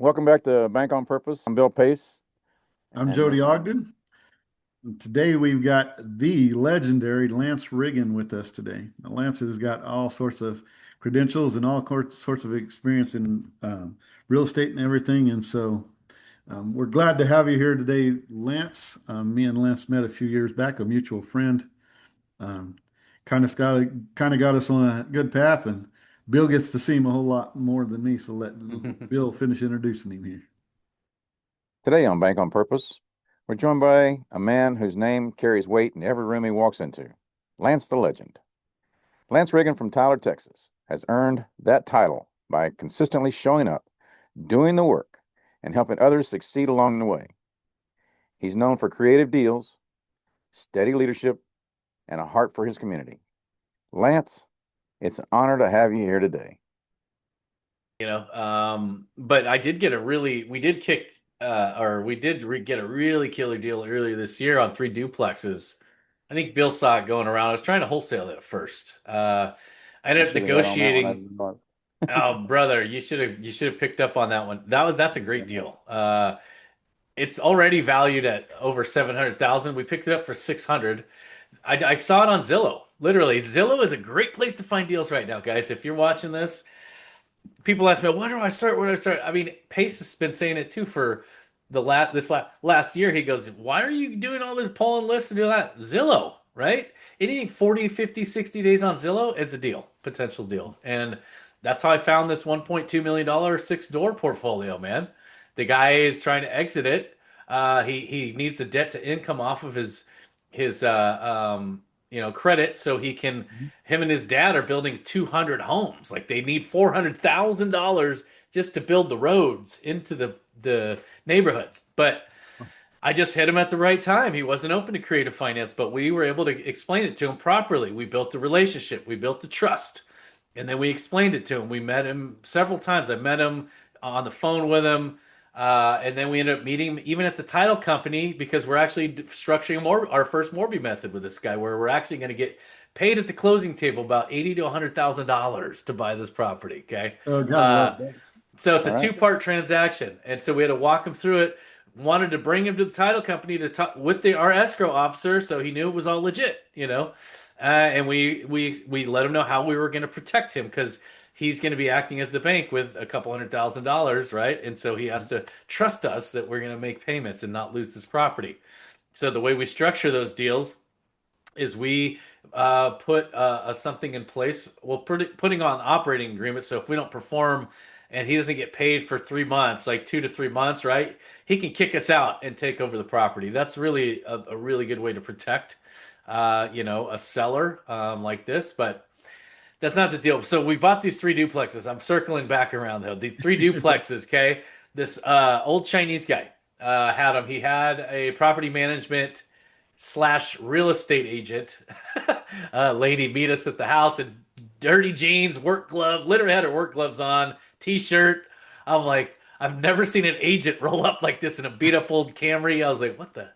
Welcome back to Bank on Purpose. I'm Bill Pace, I'm and Jody this Ogden. Today we've got the legendary Lance Riggen with us today. Now, Lance has got all sorts of credentials and all sorts of experience in real estate and everything. And so we're glad to have you here today, Lance. Me and Lance met a few years back, a mutual friend. Um, kind of got us on a good path, and Bill gets to see him a whole lot more than me. So let Bill finish introducing him here. today on Bank on Purpose, we're joined by a man whose name carries weight in every room he walks into, Lance the Legend. Lance Reagan from Tyler, Texas, has earned that title by consistently showing up, doing the work, and helping others succeed along the way. He's known for creative deals, steady leadership, and a heart for his community. Lance, it's an honor to have you here today. But I did get a really, we did kick, or we did get a really killer deal earlier this year on three duplexes. I think Bill saw it going around. I was trying to wholesale it at first. I I ended up should have got on that one. I negotiating. didn't know. Oh, brother, you should have picked up on that one. That's a great Yeah. deal. It's already valued at over 700,000. We picked it up for 600. I saw it on Zillow. Literally, Zillow is a great place to find deals right now, guys. If you're watching this, people ask me, "Where do I start? Where do I start?" I mean, Pace has been saying it too for last year. He goes, "Why are you doing all this pulling lists to do that?" Zillow, right? Anything 40, 50, 60 days on Zillow is a deal, potential deal. And that's how I found this $1.2 million six-door portfolio, man. The guy is trying to exit it. He needs the debt to income off of his credit so he can him and his dad are building 200 homes. Like they need $400,000 just to build the roads into the neighborhood. But I just hit him at the right time. He wasn't open to creative finance, but we were able to explain it to him properly. We built the relationship, we built the trust, and then we explained it to him. We met him several times. I met him on the phone with him. And then we ended up meeting him even at the title company because we're actually structuring our first Morby method with this guy, where we're actually going to get paid at the closing table about 80 to $100,000 to buy this property. Okay, Oh, gotta uh, love that. so it's All a right. two-part transaction, and so we had to walk him through it. Wanted to bring him to the title company to talk with our escrow officer, so he knew it was all legit. And we let him know how we were going to protect him because he's going to be acting as the bank with a couple $100,000, right? And so he has to trust us that we're going to make payments and not lose this property. So the way we structure those deals is we put something in place. Well, putting on operating agreement. So if we don't perform and he doesn't get paid for 3 months, like 2 to 3 months, right? He can kick us out and take over the property. That's really a really good way to protect, a seller like this. But that's not the deal. So we bought these three duplexes. I'm circling back around though. The three duplexes, okay? This old Chinese guy had them. He had a property management slash real estate agent lady meet us at the house in dirty jeans, work glove, literally had her work gloves on, t-shirt. I'm like, I've never seen an agent roll up like this in a beat up old Camry. I was like, what the?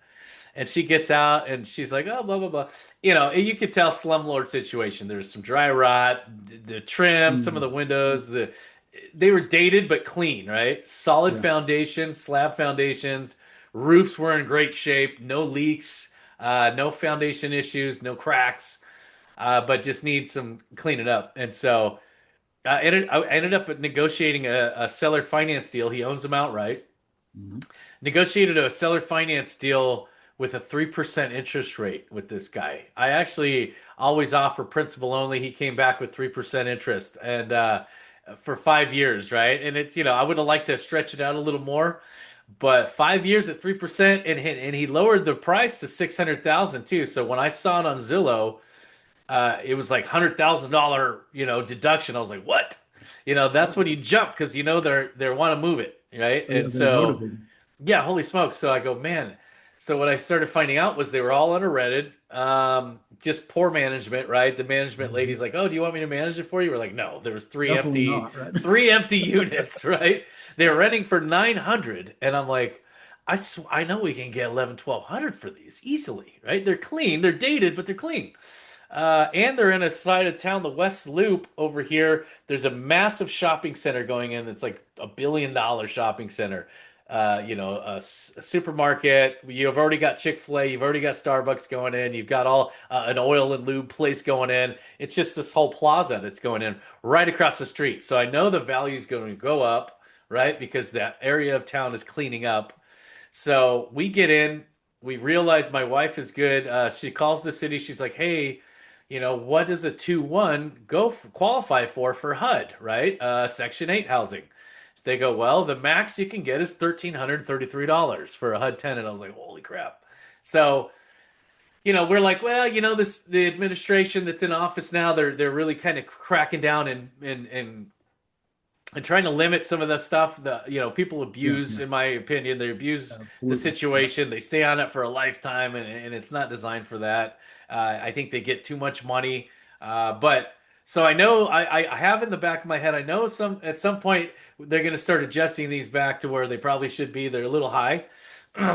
And she gets out and she's like, oh, blah, blah, blah. You could tell slumlord situation. There's some dry rot, the trim, some of Mhm. the windows, they were dated but clean, right? Solid Yeah. foundation, slab foundations, roofs were in great shape, no leaks, no foundation issues, no cracks, but just need some cleaning up. And so I ended up negotiating a seller finance deal. He owns them outright. Mhm. Negotiated a seller finance deal with a 3% interest rate with this guy. I actually always offer principal only. He came back with 3% interest and for 5 years, right? And I would have liked to stretch it out a little more, but 5 years at 3%, and he lowered the price to 600,000 too. So when I saw it on Zillow, it was like $100,000, deduction. I was like, what? That's when you jump because they want to move it, right? Oh, yeah, And they're so motivated. yeah, holy smokes. So I go, man. So what I started finding out was they were all underrented, just poor management, right? The management Mhm. lady's like, "Oh, do you want me to manage it for you?" We're like, "No, there was three Definitely empty, not, right? three empty units, right? They were renting for 900, and I'm like, I know we can get 11, 1200 for these easily, right? They're clean, they're dated, but they're clean. And they're in a side of town, the West Loop over here. There's a massive shopping center going in. It's like $1 billion shopping center. A supermarket. You've already got Chick-fil-A. You've already got Starbucks going in. You've got all an oil and lube place going in. It's just this whole plaza that's going in right across the street. So I know the value is going to go up, right? Because that area of town is cleaning up. So we get in, we realize my wife is good. She calls the city. She's like, "Hey, what does a 2-1 qualify for HUD, right? Section 8 housing." They go, "Well, the max you can get is $1,333 for a HUD tenant." I was like, "Holy crap!" So we're like, well, the administration that's in office now, they're really kind of cracking down and trying to limit some of the stuff that people Yeah, abuse. yeah, In my opinion, they abuse the absolutely. Yeah. situation. They stay on it for a lifetime, and it's not designed for that. I think they get too much money. But so I know I have in the back of my head, I know some at some point they're going to start adjusting these back to where they probably should be. They're a little high.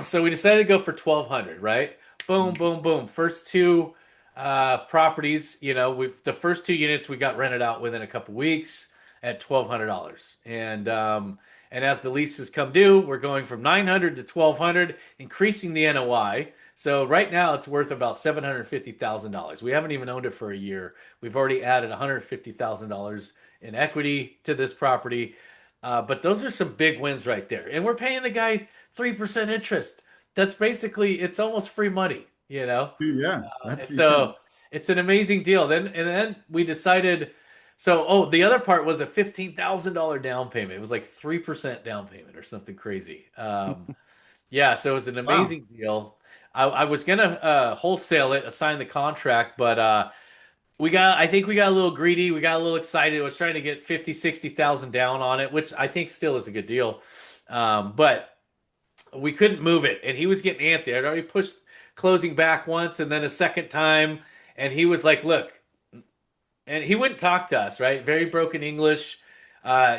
So we decided to go for 1,200, right? Boom, Mm. boom, boom. First two properties, the first two units we got rented out within a couple weeks at $1,200. And as the leases come due, we're going from 900 to 1,200, increasing the NOI. So right now it's worth about $750,000. We haven't even owned it for a year. We've already added $150,000 in equity to this property. But those are some big wins right there. And we're paying the guy 3% interest. That's basically, it's almost free money. Yeah, And that's yeah. so it's an amazing deal. Then we decided. So the other part was a $15,000 down payment. It was like 3% down payment or something crazy. Yeah, so it was an Wow. amazing deal. I was gonna wholesale it, assign the contract, but I think we got a little greedy. We got a little excited. I was trying to get 50, 60,000 down on it, which I think still is a good deal. But we couldn't move it, and he was getting antsy. I'd already pushed closing back once, and then a second time, and he was like, "Look," and he wouldn't talk to us. Right, very broken English.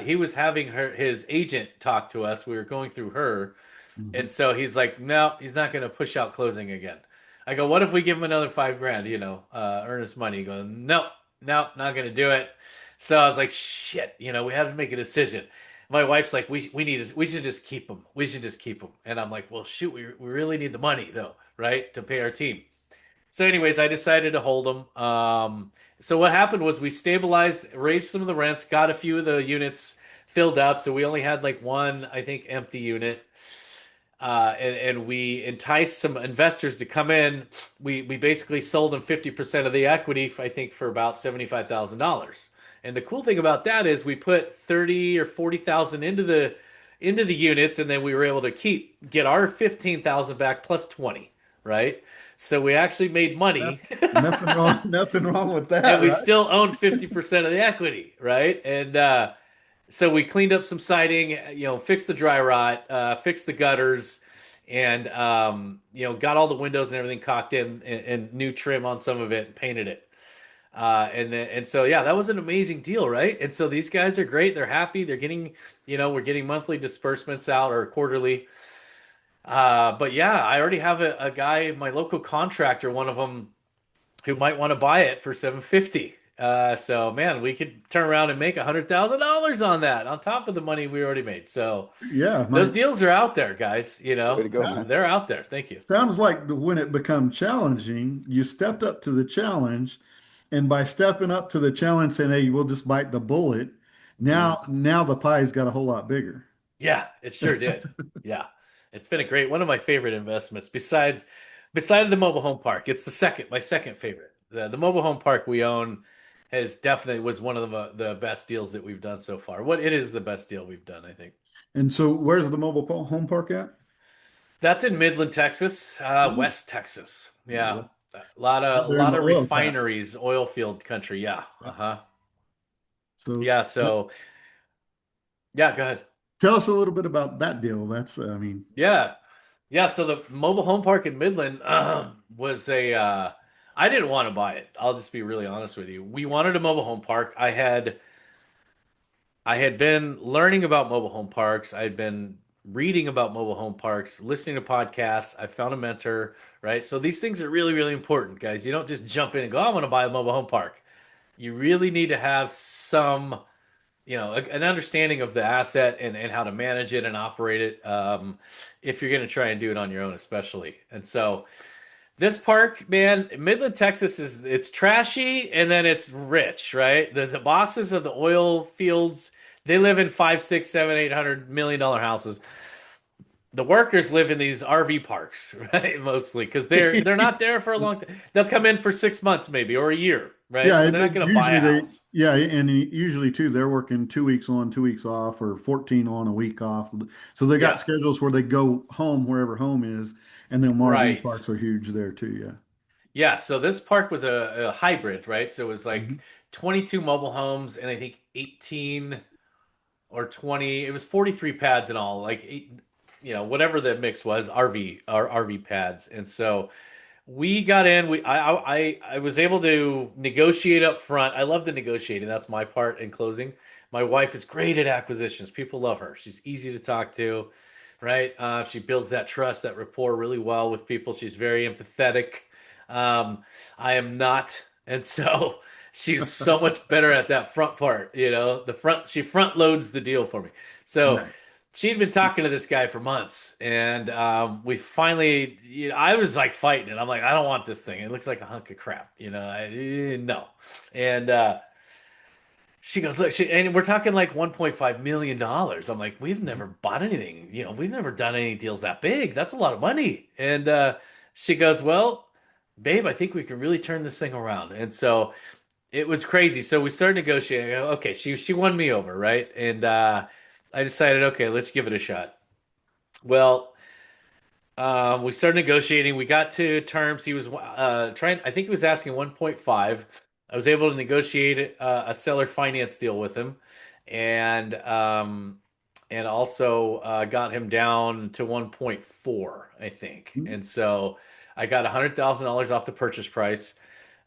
He was having his agent talk to us. We were going through her, Mhm. and so he's like, "No, he's not going to push out closing again." I go, "What if we give him another 5 grand? Earnest money?" He goes, "No, no, not going to do it." So I was like, "Shit, we have to make a decision." My wife's like, we should just keep him. We should just keep him." And I'm like, "Well, shoot, we really need the money though, right, to pay our team." So, anyways, I decided to hold them. So what happened was we stabilized, raised some of the rents, got a few of the units filled up. So we only had like one, I think, empty unit. And we enticed some investors to come in. We basically sold them 50% of the equity, I think, for about $75,000. And the cool thing about that is we put 30 or 40,000 into the units, and then we were able to get our 15,000 back plus 20, right? So we actually made Yeah. money. Nothing wrong, nothing wrong with And that, we right? still own 50% of the equity, right? And so we cleaned up some siding, fixed the dry rot, fixed the gutters, and got all the windows and everything caulked in, and new trim on some of it, and painted it. And so yeah, that was an amazing deal, right? And so these guys are great. They're happy. They're getting, we're getting monthly disbursements out or quarterly. But yeah, I already have a guy, my local contractor, one of them, who might want to buy it for 750. So man, we could turn around and make $100,000 on that on top of the money we already made. So Yeah, those my deals are out there, guys. Way to go, man. They're out there. Thank you. sounds like when it become challenging, you stepped up to the challenge, and by stepping up to the challenge, saying, "Hey, we'll just bite the bullet," Mhm. now the pie's got a whole lot bigger. Yeah, it sure did. Yeah, it's been a great one of my favorite investments besides the mobile home park. It's my second favorite. The mobile home park we own has definitely was one of the best deals that we've done so far. It is the best deal we've done, I think. And so, where's the home park at? That's in Midland, Texas, Oh, West Texas. Yeah, well, a lot of a they're in lot the of oil patch. refineries, oil field country. Yeah, Yeah. uh-huh. So, Yeah, so yeah, go ahead. tell us a little bit about that deal. I mean, Yeah, yeah. So the mobile home park in Midland was a. I didn't want to buy it. I'll just be really honest with you. We wanted a mobile home park. I had been learning about mobile home parks. I'd been reading about mobile home parks, listening to podcasts. I found a mentor, right? So these things are really, really important, guys. You don't just jump in and go, I want to buy a mobile home park. You really need to have some, an understanding of the asset and how to manage it and operate it, if you're going to try and do it on your own, especially. And so this park, man, Midland, Texas it's trashy and then it's rich, right? The bosses of the oil fields, they live in five, six, seven, $800 million houses. The workers live in these RV parks, right? Mostly because they're not there for a long time. They'll come in for 6 months maybe or a year, right? Yeah, So they're not going to buy usually a house. yeah, and usually too, they're working 2 weeks on, 2 weeks off, or 14 on, a week off. So they got Yeah, schedules where they go home wherever home is, and then RV right. parks are huge there too. Yeah. Yeah, so this park was a hybrid, right? So it was like Mhm. 22 mobile homes and I think 18 or 20. It was 43 pads in all, like whatever the mix was, RV pads. And so we got in. I was able to negotiate up front. I love the negotiating. That's my part in closing. My wife is great at acquisitions. People love her. She's easy to talk to, right? She builds that trust, that rapport really well with people. She's very empathetic. I am not, and so she's so much better at that front part. The front. She front loads the deal for me. So Nice. she'd been talking to this guy for months, and we finally. I was like fighting it. I'm like, I don't want this thing. It looks like a hunk of crap. No. And she goes, look, and we're talking like $1.5 million. I'm like, we've never bought anything. We've never done any deals that big. That's a lot of money. And she goes, well, babe, I think we can really turn this thing around. And so it was crazy. So we started negotiating. I go, okay, she won me over, right? And I decided, okay, let's give it a shot. Well, we started negotiating. We got to terms. He was trying. I think he was asking 1.5. I was able to negotiate a seller finance deal with him, and also got him down to 1.4, I think. Mhm. And so I got $100,000 off the purchase price,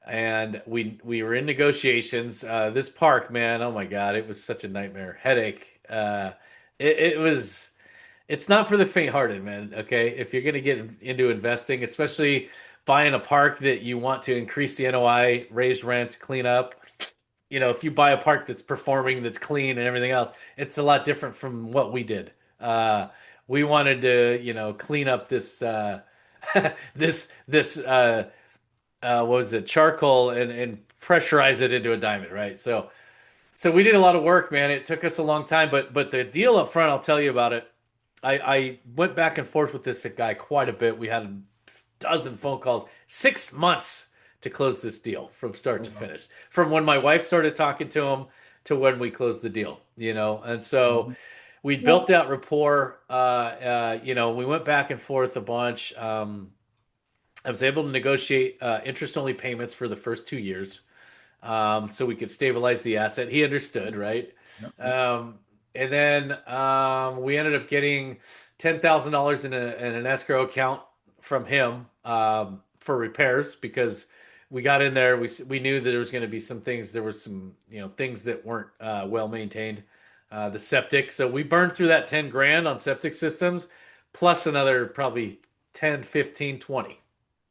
and we were in negotiations. This park, man, oh my God, it was such a nightmare, headache. It was. It's not for the faint-hearted, man. Okay, if you're gonna get into investing, especially buying a park that you want to increase the NOI, raise rents, clean up. If you buy a park that's performing, that's clean, and everything else, it's a lot different from what we did. We wanted to, clean up this what was it, charcoal, and pressurize it into a diamond, right? So we did a lot of work, man. It took us a long time, but the deal up front, I'll tell you about it. I went back and forth with this guy quite a bit. We had a dozen phone calls, 6 months to close this deal from start Oh, to wow. finish. From when my wife started talking to him to when we closed the deal, And so Mhm. we built Well, that rapport. We went back and forth a bunch. I was able to negotiate interest only payments for the first 2 years, so we could stabilize the asset. He understood, right? yep, yep. Um, and then we ended up getting $10,000 in an escrow account from him, for repairs, because we got in there. We knew that there was going to be some things. There was some things that weren't well maintained. The septic. So we burned through that 10 grand on septic systems, plus another probably 10, 15, 20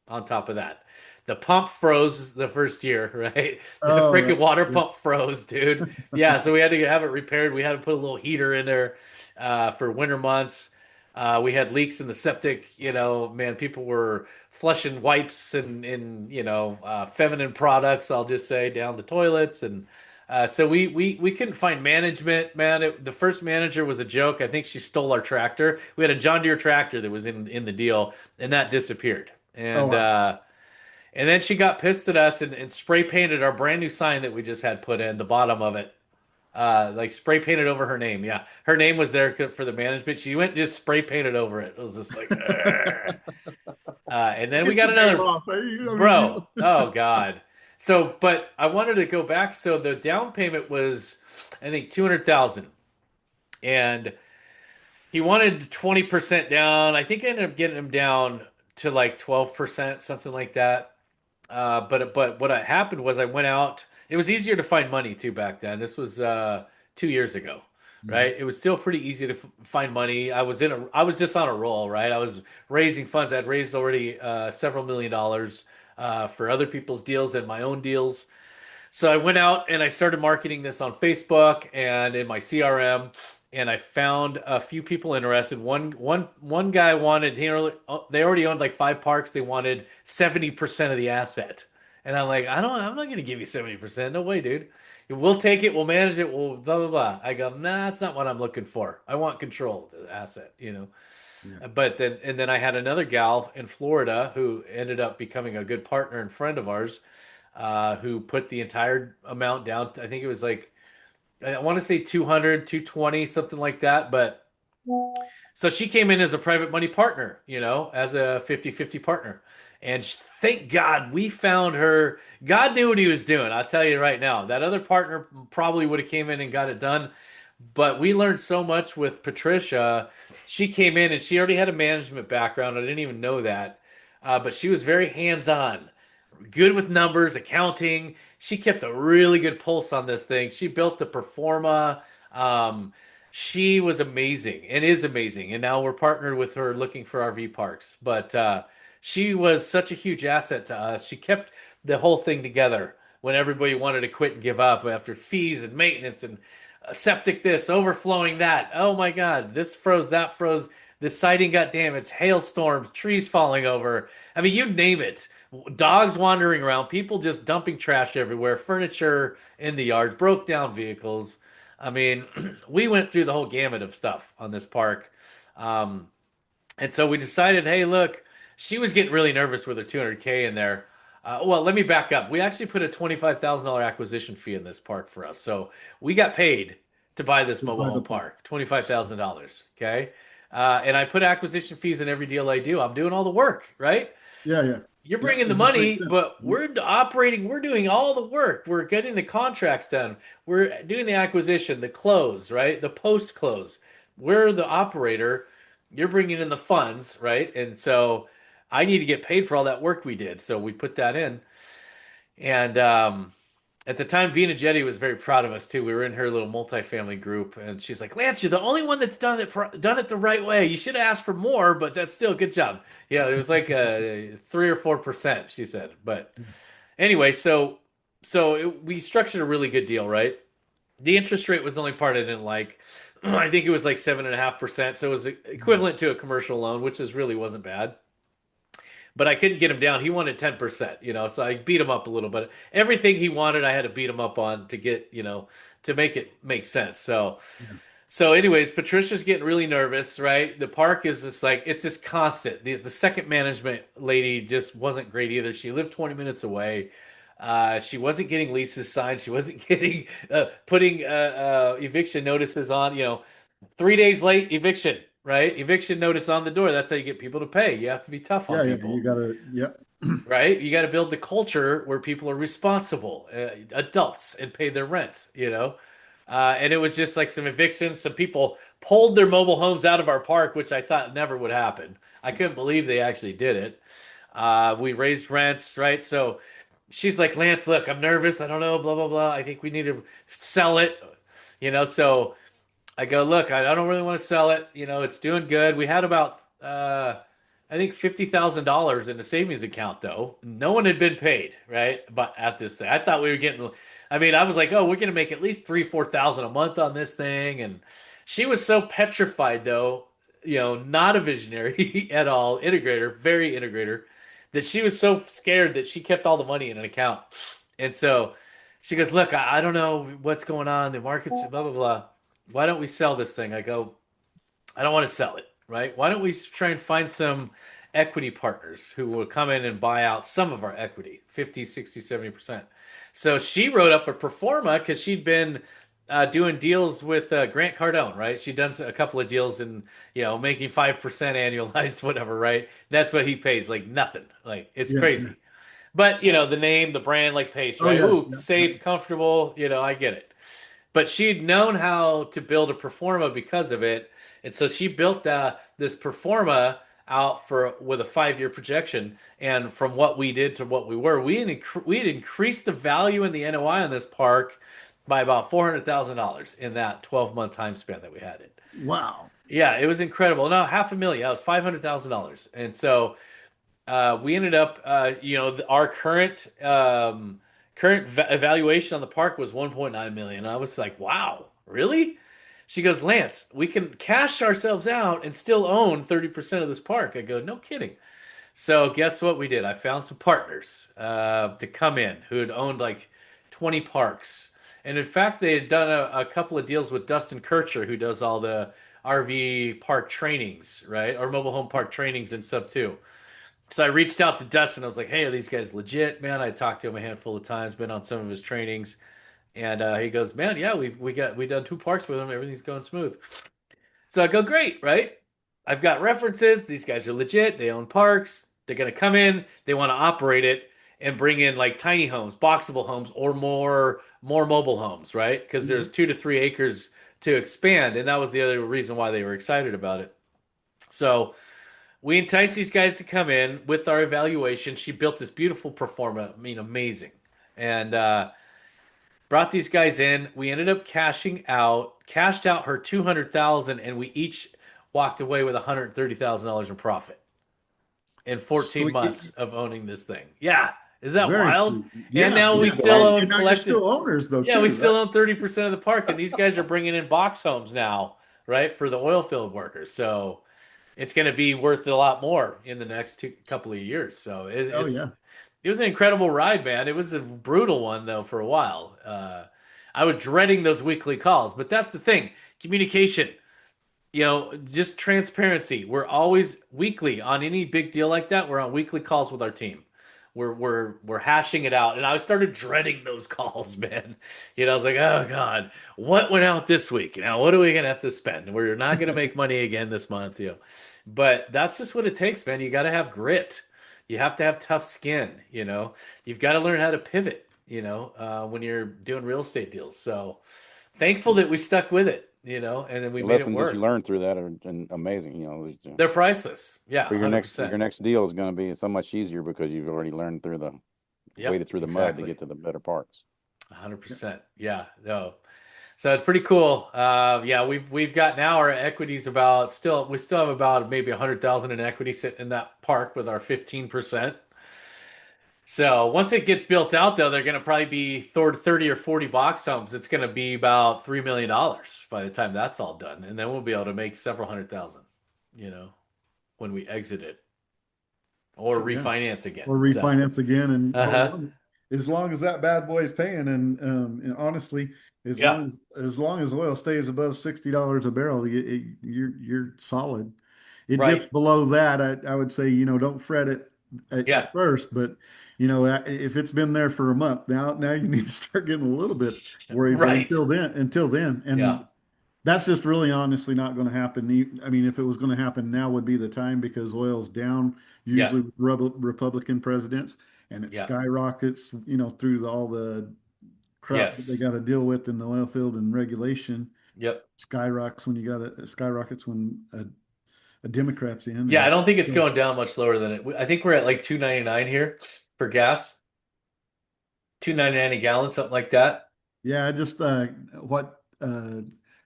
on top of that. The pump froze the first year, right? The Oh, freaking right. water Yeah. pump froze, dude. Yeah, so we had to have it repaired. We had to put a little heater in there for winter months. We had leaks in the septic. Man, people were flushing wipes and feminine products, I'll just say, down the toilets. And so we couldn't find management, man. The first manager was a joke. I think she stole our tractor. We had a John Deere tractor that was in the deal, and that disappeared. Oh, And wow. then she got pissed at us and spray painted our brand new sign that we just had put in the bottom of it. Like spray painted over her name. Yeah, her name was there for the management. She went and just spray painted over it. It was just like, "Ugh." And then we Get got your name another, off. I mean, bro. Oh God. So, but I wanted to go back. So the down payment was, I think, 200,000, and he wanted 20% down. I think I ended up getting him down to like 12%, something like that. But what happened was I went out. It was easier to find money too back then. This was 2 years ago. Mhm. right? It was still pretty easy to find money. I was just on a roll, right? I was raising funds. I'd raised already several $1 million for other people's deals and my own deals. So I went out and I started marketing this on Facebook and in my CRM, and I found a few people interested. One guy wanted they already owned like 5 parks. They wanted 70% of the asset, and I'm like, I'm not going to give you 70%. No way, dude. We'll take it. We'll manage it. We'll blah blah blah. I go, nah, that's not what I'm looking for. I want control of the asset, you know. Yeah. But then I had another gal in Florida who ended up becoming a good partner and friend of ours, who put the entire amount down. I think it was like, I want to say 200, 220, something like that. But so she came in as a private money partner, you know, as a 50-50 partner. And thank God we found her. God knew what he was doing. I'll tell you right now. That other partner probably would have came in and got it done. But we learned so much with Patricia. She came in and she already had a management background. I didn't even know that. But she was very hands-on, good with numbers, accounting. She kept a really good pulse on this thing. She built the performa. Um, she was amazing and is amazing. And now we're partnered with her looking for RV parks. But she was such a huge asset to us. She kept the whole thing together when everybody wanted to quit and give up after fees and maintenance and septic this, overflowing that. Oh my God, this froze, that froze. The siding got damaged, hailstorms, trees falling over. I mean, you name it. Dogs wandering around, people just dumping trash everywhere, furniture in the yards, broke down vehicles. I mean, we went through the whole gamut of stuff on this park. Um, and so we decided, hey, look, she was getting really nervous with her 200K in there. Well, let me back up. We actually put a $25,000 acquisition fee in this park for us. So we got paid to buy this To mobile buy the home park. park, $25,000. Okay. And I put acquisition fees in every deal I do. I'm doing all the work, right? Yeah, yeah. You're Yeah, bringing the it just makes money, sense. but we're operating, we're doing all the work. We're getting the contracts done. We're doing the acquisition, the close, right? The post close. We're the operator. You're bringing in the funds, right? And so I need to get paid for all that work we did. So we put that in. And at the time, Vina Jetty was very proud of us too. We were in her little multifamily group, and she's like, "Lance, you're the only one that's done it the right way. You should have asked for more, but that's still a good job." Yeah, it was like 3 or 4%, she said. But anyway, we structured a really good deal, right? The interest rate was the only part I didn't like. I think it was like 7.5%, so it was equivalent to a commercial loan, which is really wasn't bad, but I couldn't get him down. He wanted 10%, you know, so I beat him up a little bit. Everything he wanted, I had to beat him up on to get, you know, to make it make sense. Yeah, So anyways, Patricia's getting really nervous, right? The park is just like, it's just constant. The second management lady just wasn't great either. She lived 20 minutes away. She wasn't getting leases signed. She wasn't getting, putting eviction notices on, you know, 3 days late eviction, right? Eviction notice on the door. That's how you get people to pay. You have to be tough on yeah, yeah. You people, gotta, yeah, right? You got to build the culture where people are responsible, adults, and pay their rent, you know? And it was just like some evictions. Some people pulled their mobile homes out of our park, which I thought never would happen. I couldn't believe they actually did it. We raised rents, right? So she's like, Lance, look, I'm nervous. I don't know, blah, blah, blah. I think we need to sell it, you know? So I go, look, I don't really want to sell it. You know, it's doing good. We had about, I think $50,000 in the savings account though. No one had been paid, right? But at this thing, I thought we were getting. I mean, I was like, oh, we're gonna make at least 3-4 thousand a month on this thing, and she was so petrified though, you know, not a visionary at all, integrator, very integrator, that she was so scared that she kept all the money in an account, and so she goes, look, I don't know what's going on. The market's blah blah blah. Why don't we sell this thing? I go, I don't want to sell it, right? Why don't we try and find some equity partners who will come in and buy out some of our equity, 50, 60, 70%. So she wrote up a pro forma because she'd been doing deals with Grant Cardone, right? She'd done a couple of deals and, you know, making 5% annualized, whatever, right? That's what he pays, like nothing. Like it's yeah, yeah. crazy. But, you know, the name, the brand, like Pace, Oh, right? yeah, Ooh, yeah, yeah. safe, comfortable, you know, I get it. But she'd known how to build a performa because of it, and so she built this performa out for with a 5 year projection. And from what we did to what we were, we had increased the value in the NOI on this park by about $400,000 in that 12-month time span that we had it. Wow. Yeah, it was incredible. No, half a million. That was $500,000. And so we ended up, our current evaluation on the park was 1.9 million. I was like, wow, really? She goes, Lance, we can cash ourselves out and still own 30% of this park. I go, no kidding. So guess what we did? I found some partners to come in who had owned like 20 parks. And in fact, they had done a couple of deals with Dustin Kircher, who does all the RV park trainings, right? Or mobile home park trainings and stuff too. So I reached out to Dustin. I was like, "Hey, are these guys legit, man?" I talked to him a handful of times, been on some of his trainings, and he goes, "Man, yeah, we done two parks with him. Everything's going smooth." So I go, "Great, right? I've got references. These guys are legit. They own parks. They're gonna come in. They want to operate it and bring in like tiny homes, boxable homes, or more mobile homes, right? Because there's 2 to 3 acres to expand, and that was the other reason why they were excited about it. So." We enticed these guys to come in with our evaluation. She built this beautiful performa, I mean, amazing, and brought these guys in. We ended up cashed out her 200,000, and we each walked away with $130,000 in profit in 14 months Sweet. of owning this thing. Yeah, is that Very wild? sweet. And Yeah, now we yeah. still And own now you're collective. still owners though Yeah, we too, still right? own 30% of the park, and these guys are bringing in box homes now, right, for the oil field workers. So it's going to be worth a lot more in the next couple of years. So Oh yeah. it was an incredible ride, man. It was a brutal one though for a while. I was dreading those weekly calls, but that's the thing: communication. Just transparency. We're always weekly on any big deal like that. We're on weekly calls with our team. We're hashing it out, and I started dreading those calls, man. I was like, oh God, what went out this week? Now, what are we gonna have to spend? We're not gonna make money again this month. But that's just what it takes, man. You got to have grit. You have to have tough skin. You've got to learn how to pivot. When you're doing real estate deals. So thankful that we stuck with it. And then we The made it lessons that you work. learn through that are amazing. They're priceless. Yeah, For 100%. your next deal is going to be so much easier because you've already learned through the Yep, waded through the mud to exactly. get to the better parts. 100%. Yeah, no. So it's pretty cool. Yeah, we've got now our equities about still we still have about maybe 100,000 in equity sitting in that park with our 15%. So once it gets built out, though, they're going to probably be 30 or 40 box homes. It's going to be about $3 million by the time that's all done, and then we'll be able to make several hundred thousand. You know, when we exit it or Sure, yeah. refinance again. Or So, refinance again, and uh-huh. as long as that bad boy is paying, and honestly, Yeah, as long as oil stays above $60 a barrel, you're solid. It dips right. below that, I would say, don't fret it Yeah, at first, but if it's been there for a month now you need to start getting a little bit worried. But right. until then, Yeah, and that's just really honestly not going to happen. I mean, if it was going to happen, now would be the time because oil's down, yeah, usually with Republican presidents, and it yeah. skyrockets, through all the crap that they Yes. got to deal with in the oil field and regulation. Yep. Skyrockets when a Democrat's in, Yeah, I and don't think it's so, going down much lower than it. I think we're at like 2.99 here for gas, 2.99 a gallon, something like that. yeah, I what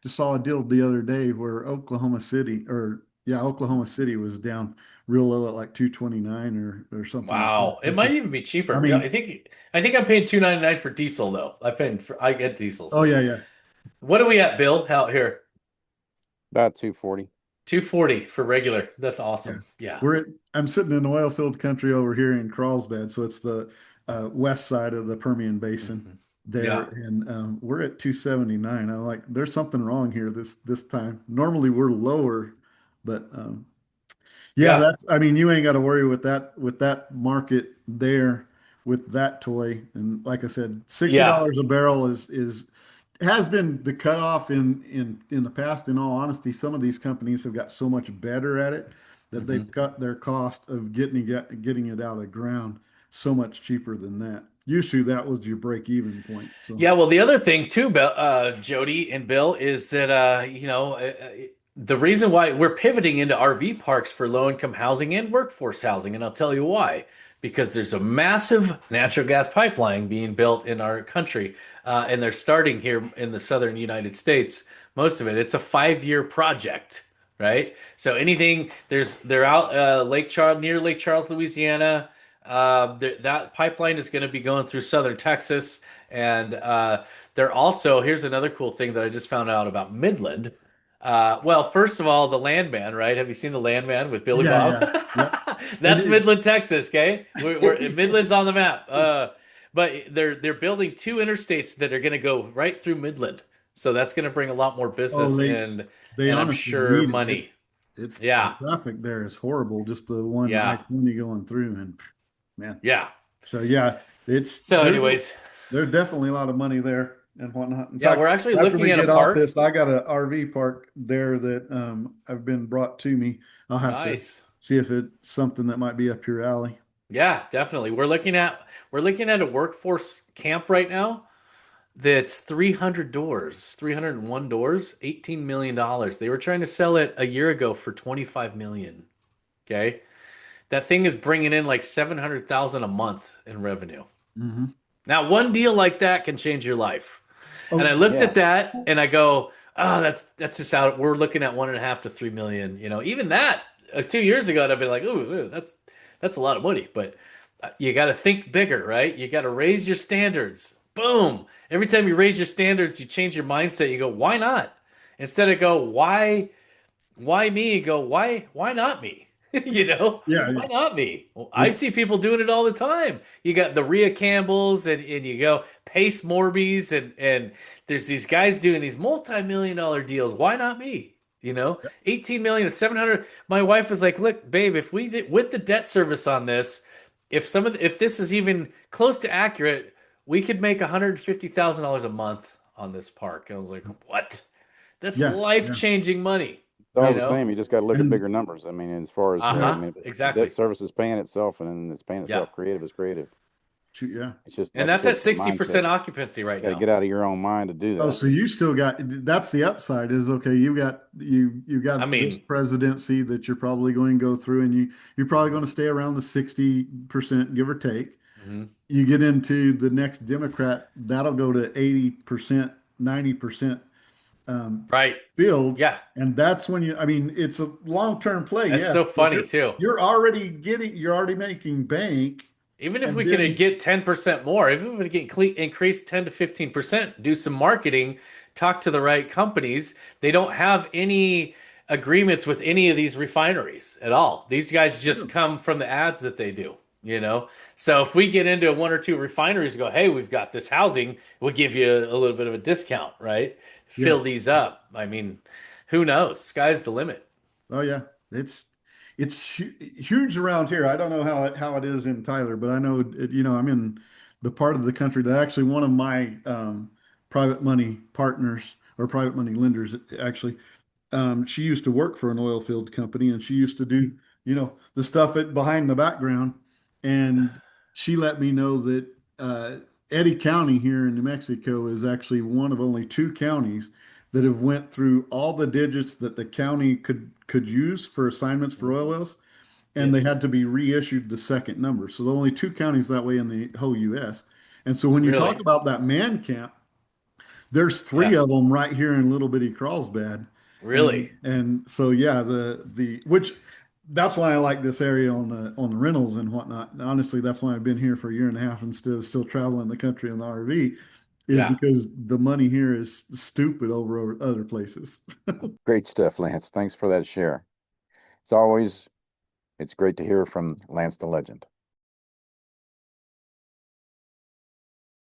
just saw a deal the other day where Oklahoma City was down real low at like 229 or something like that, Wow. It which might is, even be I cheaper. Yeah, mean, I think I'm paying 2.99 for diesel though. I get diesel. oh So yeah, yeah. what are we at, Bill? Out here? About 240. 240 for regular. That's Yeah. awesome. Yeah. I'm sitting in oil field country over here in Carlsbad, so it's the west side of the Permian Basin Mhm. there, Yeah. and we're at 279. I'm like, there's something wrong here this time. Normally we're lower, but yeah, Yeah. I mean, you ain't got to worry with that market there with that toy. And like I said, Yeah. $60 a barrel is has been the cutoff in the past. In all honesty, some of these companies have got so much better at it that they've hmm cut their cost of getting it out of the ground so much cheaper than that. Usually that was your break even point. So Yeah, well, the other thing too, Bill, Jody and Bill, is that the reason why we're pivoting into RV parks for low income housing and workforce housing, and I'll tell you why. because there's a massive natural gas pipeline being built in our country, and they're starting here in the southern United States. Most of it, it's a 5-year project, right? So anything they're out Lake Charles near Lake Charles, Louisiana. That pipeline is going to be going through southern Texas, and they're also here's another cool thing that I just found out about Midland. Well, first of all, the Landman, right? Have you seen the Landman with Billy Yeah, Bob? yeah, yep. It That's is. Midland, Texas. Okay, Midland's on the map. But they're building 2 interstates that are going to go right through Midland, so that's going to bring a lot more Oh, business they and I'm honestly sure need it. money. It's the Yeah, traffic there is horrible. Just the one yeah, I-20 going through, and man. yeah. So yeah, it's So, anyways, there's definitely a lot of money there and whatnot. In yeah, we're fact, actually after looking we at a get off park. this, I got an RV park there that have been brought to me. I'll have to Nice. see if it's something that might be up your alley. Yeah, definitely. We're looking at a workforce camp right now that's 300 doors, 301 doors, $18 million. They were trying to sell it a year ago for 25 million. Okay. That thing is bringing in like 700,000 a month in revenue. Hmm. Now, one deal like that can change your life. And I Oh, looked Yeah. at that and I go, oh, that's just out. We're looking at 1.5 to 3 million. Even that 2 years ago, I'd be like, ooh, that's a lot of money. But you got to think bigger, right? You got to raise your standards. Boom. Every time you raise your standards, you change your mindset. You go, why not? Instead of go, why me? Go, why not me? yeah, Why yeah. not me? Well, I It, see people doing it all the time. You got the Rhea Campbells and you go Pace Morbies and there's these guys doing these multi-million-dollar deals. Why not me? 18 million to 700. My wife was like, "Look, babe, if we did with the debt service on this, if this is even close to accurate, we could make $150,000 a month on this park." And I was like, "What? That's yeah, yeah. life-changing money." It's all You the know? same. You just got to look at And bigger numbers. I mean, as far as, I yeah, Uh-huh. mean, the debt Exactly. service is paying itself and then it's paying Yeah. itself. Creative is creative. yeah. It's just, And like you that's said, at it's a mindset. 60% occupancy right Yeah. You got to now. get out of your own mind to do Oh, that. so you still got that's the upside is okay, you I got this mean, presidency that you're probably going to go through and you're probably going to stay around the 60% give or take. mhm. You get into the next Democrat, that'll go to 80%, 90% um, Right. filled. Yeah. And that's when I mean, it's a long-term play, That's yes, so but funny too. you're already making bank. Even if And we could then, get 10% more, if we could increase 10 to 15%, do some marketing, talk to the right companies. They don't have any agreements with any of these refineries at all. These guys just come from the ads that they do. So if we get into one or two refineries and go, hey, we've got this housing, we'll give you a little bit of a discount, right? yeah. Fill these up. I mean, who knows? Sky's the limit. Oh yeah, it's huge around here. I don't know how it is in Tyler, but I know I'm in the part of the country that actually one of my private money partners or private money lenders actually she used to work for an oil field company and she used to do the stuff behind the background, and she let me know that Eddy County here in New Mexico is actually one of only two counties that have went through all the digits that the county could use for assignments for oil wells, and they Yes. had to be reissued the second number. So the only two counties that way in the whole U.S. And so when you talk Really? about that man camp, there's three Yeah. of them right here in Little Bitty Carlsbad, Really? and so yeah, the which that's why I like this area on the rentals and whatnot. And honestly, that's why I've been here for a year and a half instead of still traveling the country in the RV, is Yeah. because the money here is stupid over other places. Great stuff, Lance. Thanks for that share. It's great to hear from Lance the Legend.